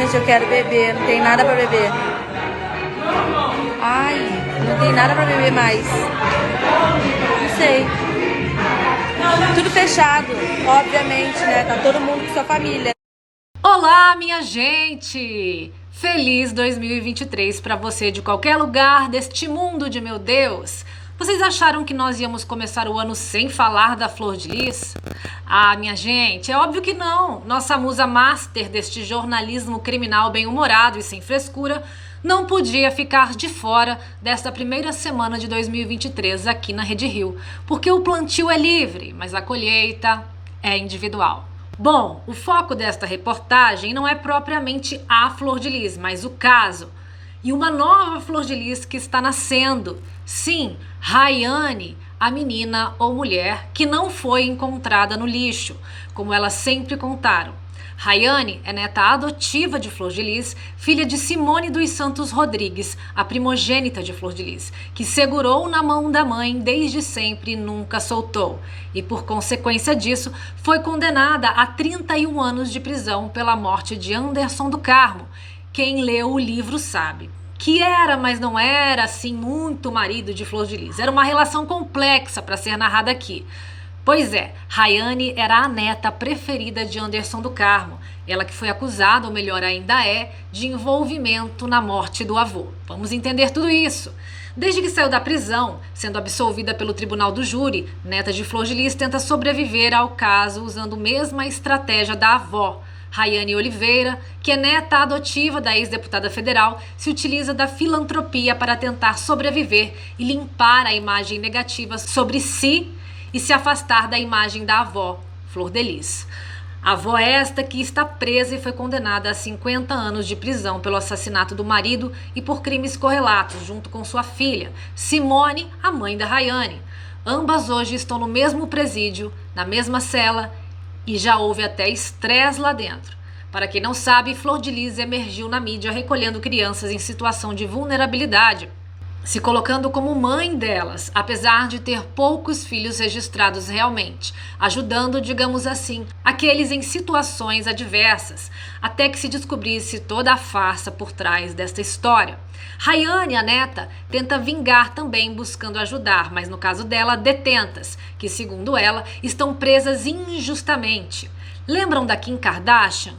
Gente, eu quero beber, não tem nada pra beber. Ai, não tem nada pra beber mais. Não sei. Tudo fechado, obviamente, né? Tá todo mundo com sua família. Olá, minha gente! Feliz 2023 para você de qualquer lugar deste mundo de meu Deus! Vocês acharam que nós íamos começar o ano sem falar da Flor de Lis? Ah, minha gente, é óbvio que não! Nossa musa master deste jornalismo criminal bem-humorado e sem frescura não podia ficar de fora desta primeira semana de 2023 aqui na Rede Rio, porque o plantio é livre, mas a colheita é individual. Bom, o foco desta reportagem não é propriamente a Flor de Lis, mas o caso. E uma nova Flor de Lis que está nascendo. Sim, Rayane, a menina ou mulher que não foi encontrada no lixo, como elas sempre contaram. Rayane é neta adotiva de Flor de Lis, filha de Simone dos Santos Rodrigues, a primogênita de Flor de Lis, que segurou na mão da mãe desde sempre e nunca soltou. E por consequência disso, foi condenada a 31 anos de prisão pela morte de Anderson do Carmo. Quem leu o livro sabe. Que era, mas não era assim muito marido de Flor de Lis. Era uma relação complexa para ser narrada aqui. Pois é, Rayane era a neta preferida de Anderson do Carmo, ela que foi acusada, ou melhor ainda é, de envolvimento na morte do avô. Vamos entender tudo isso. Desde que saiu da prisão, sendo absolvida pelo tribunal do júri, neta de Flor de Lis tenta sobreviver ao caso usando a mesma estratégia da avó. Rayane Oliveira, que é neta adotiva da ex-deputada federal, se utiliza da filantropia para tentar sobreviver e limpar a imagem negativa sobre si e se afastar da imagem da avó, Flor de Lis. A avó esta que está presa e foi condenada a 50 anos de prisão pelo assassinato do marido e por crimes correlatos, junto com sua filha, Simone, a mãe da Rayane. Ambas hoje estão no mesmo presídio, na mesma cela, e já houve até estresse lá dentro. Para quem não sabe, Flor de Lis emergiu na mídia recolhendo crianças em situação de vulnerabilidade, se colocando como mãe delas, apesar de ter poucos filhos registrados realmente, ajudando, digamos assim, aqueles em situações adversas, até que se descobrisse toda a farsa por trás desta história. Rayane, a neta, tenta vingar também buscando ajudar, mas no caso dela, detentas, que segundo ela, estão presas injustamente. Lembram da Kim Kardashian?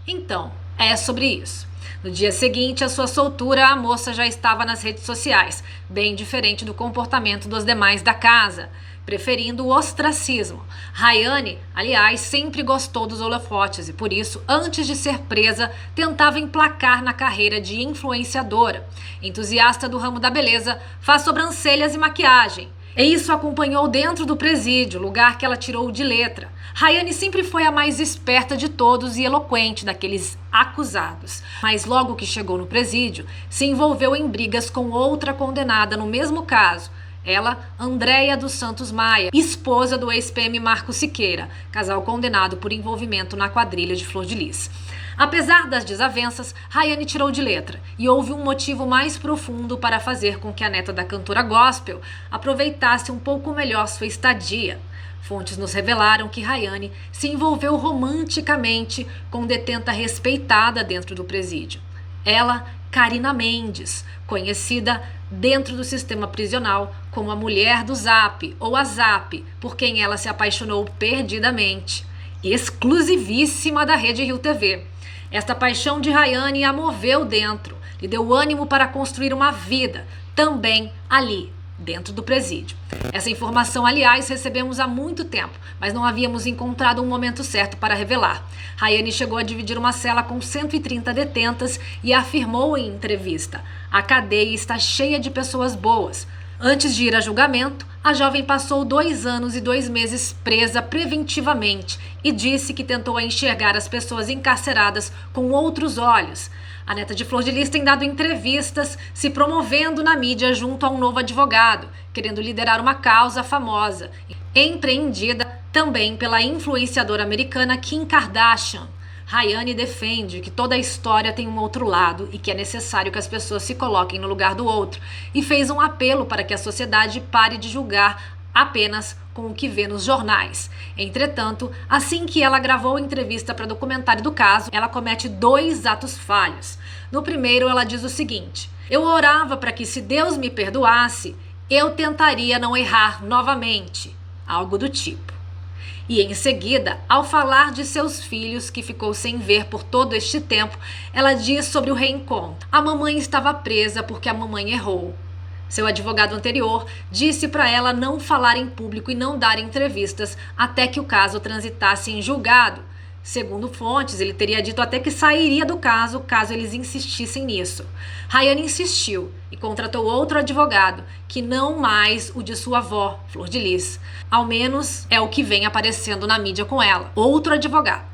Então, é sobre isso. No dia seguinte à sua soltura, a moça já estava nas redes sociais, bem diferente do comportamento dos demais da casa, preferindo o ostracismo. Rayane, aliás, sempre gostou dos holofotes e por isso, antes de ser presa, tentava emplacar na carreira de influenciadora. Entusiasta do ramo da beleza, faz sobrancelhas e maquiagem. E isso acompanhou dentro do presídio, lugar que ela tirou de letra. Rayane sempre foi a mais esperta de todos e eloquente daqueles acusados. Mas logo que chegou no presídio, se envolveu em brigas com outra condenada no mesmo caso. Ela, Andréia dos Santos Maia, esposa do ex-PM Marco Siqueira, casal condenado por envolvimento na quadrilha de Flor de Lis. Apesar das desavenças, Rayane tirou de letra e houve um motivo mais profundo para fazer com que a neta da cantora gospel aproveitasse um pouco melhor sua estadia. Fontes nos revelaram que Rayane se envolveu romanticamente com detenta respeitada dentro do presídio. Ela, Karina Mendes, conhecida dentro do sistema prisional como a mulher do Zap ou a Zap, por quem ela se apaixonou perdidamente. Exclusivíssima da Rede Rio TV. Esta paixão de Rayane a moveu dentro, lhe deu ânimo para construir uma vida, também ali, dentro do presídio. Essa informação, aliás, recebemos há muito tempo, mas não havíamos encontrado um momento certo para revelar. Rayane chegou a dividir uma cela com 130 detentas e afirmou em entrevista: "A cadeia está cheia de pessoas boas." Antes de ir a julgamento, a jovem passou 2 anos e 2 meses presa preventivamente e disse que tentou enxergar as pessoas encarceradas com outros olhos. A neta de Flor de Lis tem dado entrevistas se promovendo na mídia junto a um novo advogado, querendo liderar uma causa famosa, empreendida também pela influenciadora americana Kim Kardashian. Rayane defende que toda a história tem um outro lado e que é necessário que as pessoas se coloquem no lugar do outro, e fez um apelo para que a sociedade pare de julgar apenas com o que vê nos jornais. Entretanto, assim que ela gravou a entrevista para documentário do caso, ela comete 2 atos falhos. No primeiro, ela diz o seguinte: eu orava para que, se Deus me perdoasse, eu tentaria não errar novamente, algo do tipo. E em seguida, ao falar de seus filhos que ficou sem ver por todo este tempo, ela diz sobre o reencontro: a mamãe estava presa porque a mamãe errou. Seu advogado anterior disse para ela não falar em público e não dar entrevistas até que o caso transitasse em julgado. Segundo fontes, ele teria dito até que sairia do caso eles insistissem nisso. Rayane insistiu e contratou outro advogado, que não mais o de sua avó, Flor de Lis. Ao menos é o que vem aparecendo na mídia com ela. Outro advogado.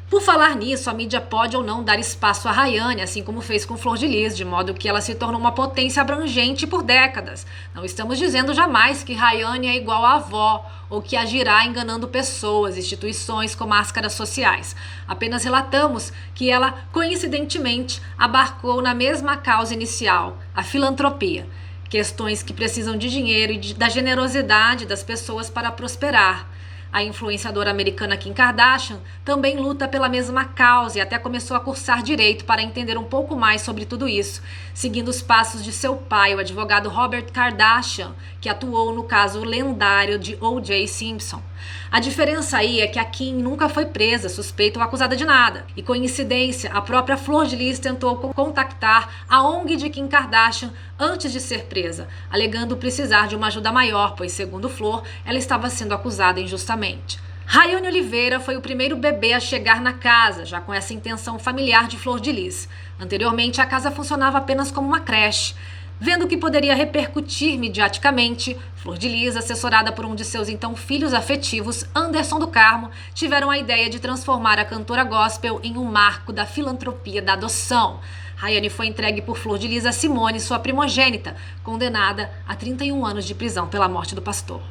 Por falar nisso, a mídia pode ou não dar espaço a Rayane, assim como fez com Flor de Lis, de modo que ela se tornou uma potência abrangente por décadas. Não estamos dizendo jamais que Rayane é igual à avó ou que agirá enganando pessoas, instituições com máscaras sociais. Apenas relatamos que ela, coincidentemente, abarcou na mesma causa inicial, a filantropia. Questões que precisam de dinheiro e da generosidade das pessoas para prosperar. A influenciadora americana Kim Kardashian também luta pela mesma causa e até começou a cursar direito para entender um pouco mais sobre tudo isso, seguindo os passos de seu pai, o advogado Robert Kardashian, que atuou no caso lendário de O.J. Simpson. A diferença aí é que a Kim nunca foi presa, suspeita ou acusada de nada. E coincidência, a própria Flor de Lis tentou contactar a ONG de Kim Kardashian antes de ser presa, alegando precisar de uma ajuda maior, pois, segundo Flor, ela estava sendo acusada injustamente. Rayane Oliveira foi o primeiro bebê a chegar na casa, já com essa intenção familiar de Flor de Lis. Anteriormente, a casa funcionava apenas como uma creche. Vendo que poderia repercutir midiaticamente, Flor de Lis, assessorada por um de seus então filhos afetivos, Anderson do Carmo, tiveram a ideia de transformar a cantora gospel em um marco da filantropia da adoção. Rayane foi entregue por Flor de Lis a Simone, sua primogênita, condenada a 31 anos de prisão pela morte do pastor.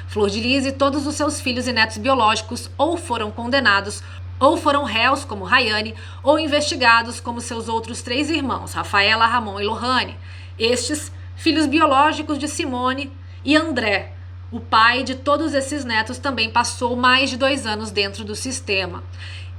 Flor de Lis e todos os seus filhos e netos biológicos ou foram condenados, ou foram réus, como Rayane, ou investigados, como seus outros 3 irmãos, Rafaela, Ramon e Lohane. Estes, filhos biológicos de Simone, e André, o pai de todos esses netos, também passou mais de 2 anos dentro do sistema.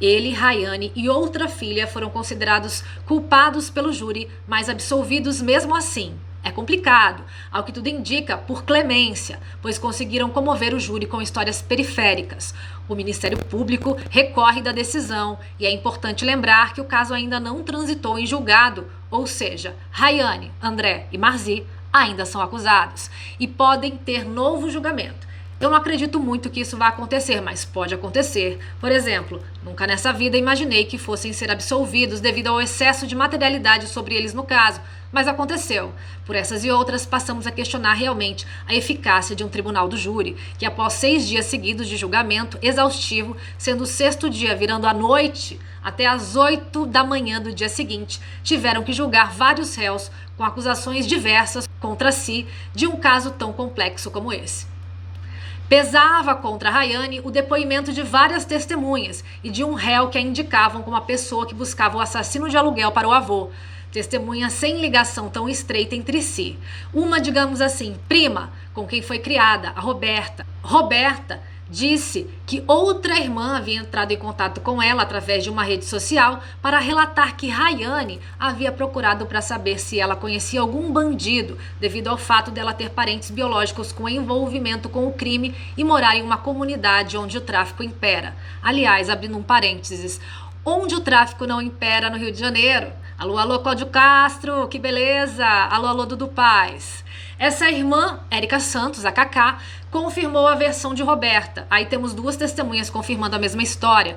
Ele, Rayane e outra filha foram considerados culpados pelo júri, mas absolvidos mesmo assim. É complicado, ao que tudo indica, por clemência, pois conseguiram comover o júri com histórias periféricas. O Ministério Público recorre da decisão e é importante lembrar que o caso ainda não transitou em julgado, ou seja, Rayane, André e Marzi ainda são acusados e podem ter novo julgamento. Eu não acredito muito que isso vá acontecer, mas pode acontecer. Por exemplo, nunca nessa vida imaginei que fossem ser absolvidos devido ao excesso de materialidade sobre eles no caso, mas aconteceu. Por essas e outras, passamos a questionar realmente a eficácia de um tribunal do júri, que após 6 dias seguidos de julgamento exaustivo, sendo o 6º dia virando à noite, até às 8 da manhã do dia seguinte, tiveram que julgar vários réus com acusações diversas contra si de um caso tão complexo como esse. Pesava contra Rayane o depoimento de várias testemunhas e de um réu que a indicavam como a pessoa que buscava o assassino de aluguel para o avô. Testemunhas sem ligação tão estreita entre si. Uma, digamos assim, prima, com quem foi criada, a Roberta. Roberta disse que outra irmã havia entrado em contato com ela através de uma rede social para relatar que Rayane havia procurado para saber se ela conhecia algum bandido, devido ao fato dela ter parentes biológicos com envolvimento com o crime e morar em uma comunidade onde o tráfico impera. Aliás, abrindo um parênteses, onde o tráfico não impera no Rio de Janeiro. Alô, alô, Cláudio Castro, que beleza! Alô, alô, Dudu Paz. Essa irmã, Érica Santos, a Cacá, confirmou a versão de Roberta. Aí temos 2 testemunhas confirmando a mesma história.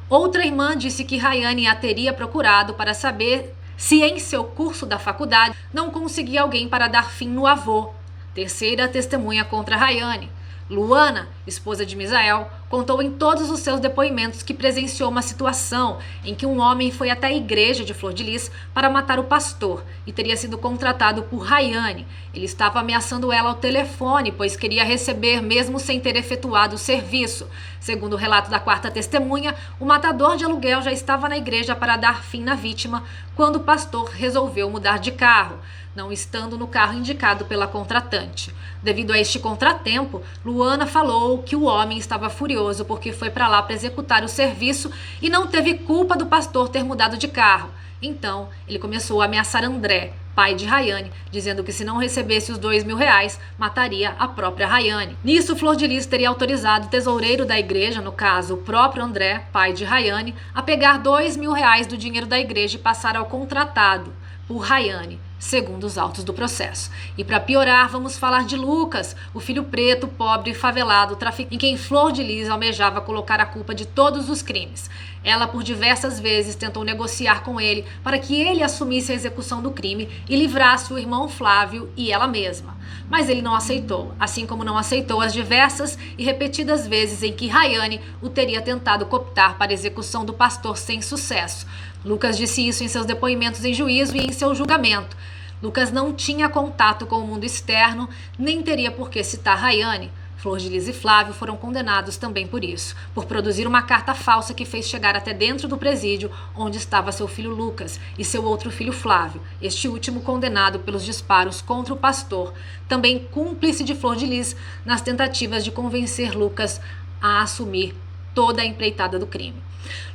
Outra irmã disse que Rayane a teria procurado para saber se em seu curso da faculdade não conseguia alguém para dar fim no avô. Terceira testemunha contra Rayane. Luana, esposa de Misael, contou em todos os seus depoimentos que presenciou uma situação em que um homem foi até a igreja de Flor de Lis para matar o pastor e teria sido contratado por Rayane. Ele estava ameaçando ela ao telefone, pois queria receber mesmo sem ter efetuado o serviço. Segundo o relato da quarta testemunha, o matador de aluguel já estava na igreja para dar fim na vítima quando o pastor resolveu mudar de carro, não estando no carro indicado pela contratante. Devido a este contratempo, Luana falou que o homem estava furioso porque foi para lá para executar o serviço e não teve culpa do pastor ter mudado de carro. Então, ele começou a ameaçar André, pai de Rayane, dizendo que se não recebesse os R$2.000, mataria a própria Rayane. Nisso, Flor de Lis teria autorizado o tesoureiro da igreja, no caso o próprio André, pai de Rayane, a pegar R$2.000 do dinheiro da igreja e passar ao contratado por Rayane, segundo os autos do processo. E para piorar, vamos falar de Lucas, o filho preto, pobre e favelado, traficante, em quem Flor de Lis almejava colocar a culpa de todos os crimes. Ela, por diversas vezes, tentou negociar com ele para que ele assumisse a execução do crime e livrasse o irmão Flávio e ela mesma. Mas ele não aceitou, assim como não aceitou as diversas e repetidas vezes em que Rayane o teria tentado cooptar para a execução do pastor sem sucesso. Lucas disse isso em seus depoimentos em juízo e em seu julgamento. Lucas não tinha contato com o mundo externo, nem teria por que citar Rayane. Flor de Lis e Flávio foram condenados também por isso, por produzir uma carta falsa que fez chegar até dentro do presídio onde estava seu filho Lucas e seu outro filho Flávio, este último condenado pelos disparos contra o pastor, também cúmplice de Flor de Lis nas tentativas de convencer Lucas a assumir toda a empreitada do crime.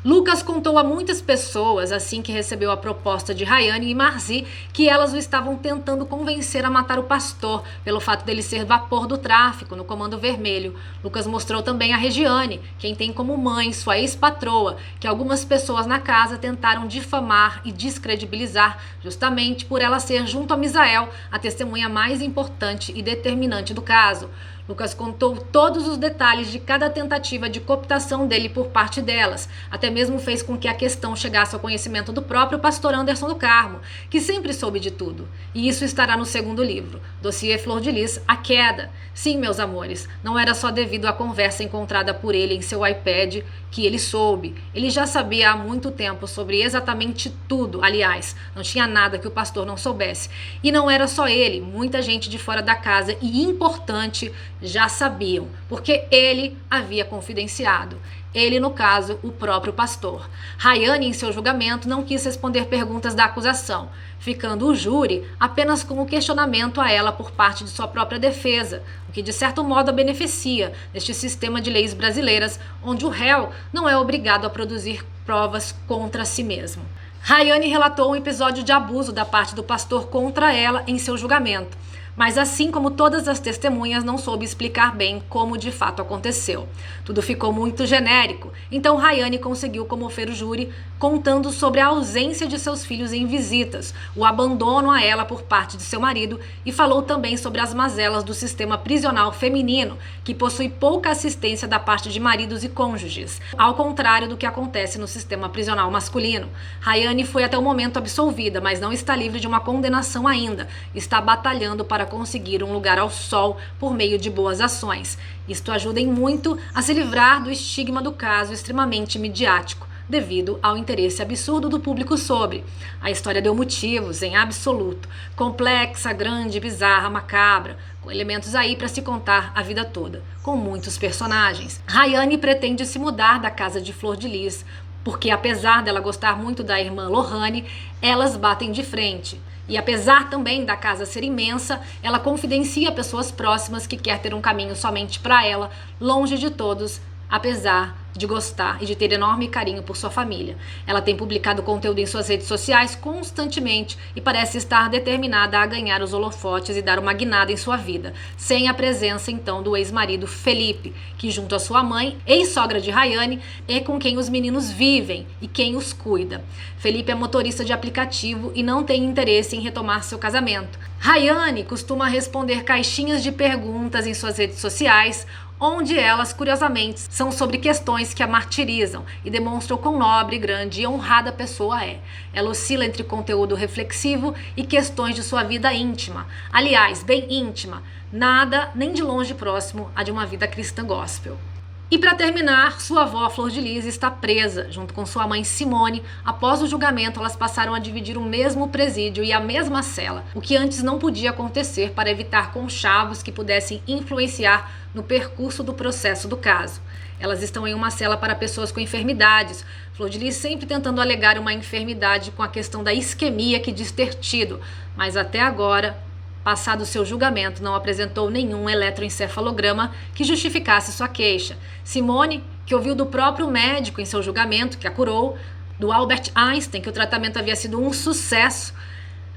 Lucas contou a muitas pessoas, assim que recebeu a proposta de Rayane e Marzi, que elas o estavam tentando convencer a matar o pastor, pelo fato dele ser vapor do tráfico no Comando Vermelho. Lucas mostrou também a Regiane, quem tem como mãe sua ex-patroa, que algumas pessoas na casa tentaram difamar e descredibilizar, justamente por ela ser, junto a Misael, a testemunha mais importante e determinante do caso. Lucas contou todos os detalhes de cada tentativa de cooptação dele por parte delas. Até mesmo fez com que a questão chegasse ao conhecimento do próprio pastor Anderson do Carmo, que sempre soube de tudo. E isso estará no segundo livro, Dossiê Flor de Lis, A Queda. Sim, meus amores, não era só devido à conversa encontrada por ele em seu iPad que ele soube. Ele já sabia há muito tempo sobre exatamente tudo. Aliás, não tinha nada que o pastor não soubesse. E não era só ele, muita gente de fora da casa e importante já sabiam, porque ele havia confidenciado. Ele, no caso, o próprio pastor. Rayane, em seu julgamento, não quis responder perguntas da acusação, ficando o júri apenas com o questionamento a ela por parte de sua própria defesa, o que de certo modo a beneficia neste sistema de leis brasileiras, onde o réu não é obrigado a produzir provas contra si mesmo. Rayane relatou um episódio de abuso da parte do pastor contra ela em seu julgamento, mas assim como todas as testemunhas, não soube explicar bem como de fato aconteceu. Tudo ficou muito genérico, então Rayane conseguiu comover o júri contando sobre a ausência de seus filhos em visitas, o abandono a ela por parte de seu marido e falou também sobre as mazelas do sistema prisional feminino, que possui pouca assistência da parte de maridos e cônjuges, ao contrário do que acontece no sistema prisional masculino. Rayane foi até o momento absolvida, mas não está livre de uma condenação ainda, está batalhando para conseguir um lugar ao sol por meio de boas ações. Isto ajuda em muito a se livrar do estigma do caso extremamente midiático, devido ao interesse absurdo do público sobre. A história deu motivos, em absoluto, complexa, grande, bizarra, macabra, com elementos aí para se contar a vida toda, com muitos personagens. Rayane pretende se mudar da casa de Flor de Lis, porque apesar dela gostar muito da irmã Lohane, elas batem de frente. E apesar também da casa ser imensa, ela confidencia a pessoas próximas que quer ter um caminho somente para ela, longe de todos, apesar de gostar e de ter enorme carinho por sua família. Ela tem publicado conteúdo em suas redes sociais constantemente e parece estar determinada a ganhar os holofotes e dar uma guinada em sua vida, sem a presença então do ex-marido Felipe, que junto à sua mãe, ex-sogra de Rayane, é com quem os meninos vivem e quem os cuida. Felipe é motorista de aplicativo e não tem interesse em retomar seu casamento. Rayane costuma responder caixinhas de perguntas em suas redes sociais, onde elas, curiosamente, são sobre questões que a martirizam e demonstram quão nobre, grande e honrada a pessoa é. Ela oscila entre conteúdo reflexivo e questões de sua vida íntima. Aliás, bem íntima, nada nem de longe próximo a de uma vida cristã gospel. E para terminar, sua avó Flor de Lis está presa, junto com sua mãe Simone. Após o julgamento, elas passaram a dividir o mesmo presídio e a mesma cela, o que antes não podia acontecer para evitar conchavos que pudessem influenciar no percurso do processo do caso. Elas estão em uma cela para pessoas com enfermidades. Flor de Lis sempre tentando alegar uma enfermidade com a questão da isquemia que diz ter tido, mas até agora, passado seu julgamento, não apresentou nenhum eletroencefalograma que justificasse sua queixa. Simone, que ouviu do próprio médico em seu julgamento, que a curou, do Albert Einstein, que o tratamento havia sido um sucesso,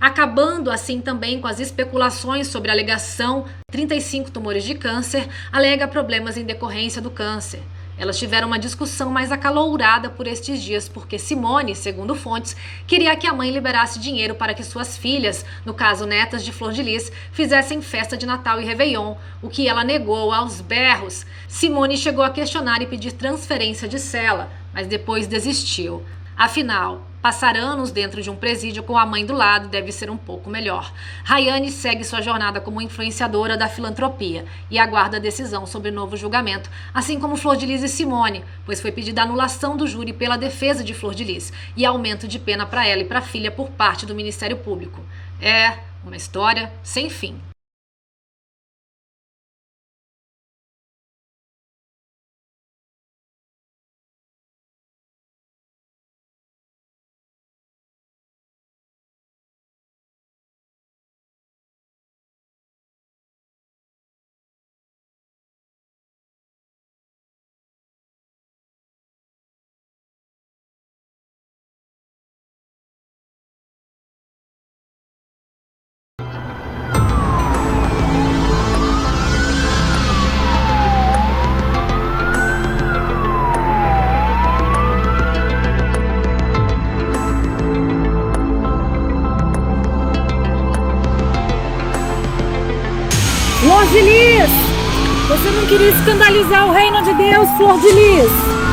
acabando assim também com as especulações sobre a alegação 35 tumores de câncer, alega problemas em decorrência do câncer. Elas tiveram uma discussão mais acalorada por estes dias, porque Simone, segundo fontes, queria que a mãe liberasse dinheiro para que suas filhas, no caso netas de Flor de Lis, fizessem festa de Natal e Réveillon, o que ela negou aos berros. Simone chegou a questionar e pedir transferência de cela, mas depois desistiu. Afinal, passar anos dentro de um presídio com a mãe do lado deve ser um pouco melhor. Rayane segue sua jornada como influenciadora da filantropia e aguarda a decisão sobre o novo julgamento, assim como Flor de Lis e Simone, pois foi pedida a anulação do júri pela defesa de Flor de Lis e aumento de pena para ela e para a filha por parte do Ministério Público. É uma história sem fim. Flor de Lis! Você não queria escandalizar o reino de Deus, Flor de Lis!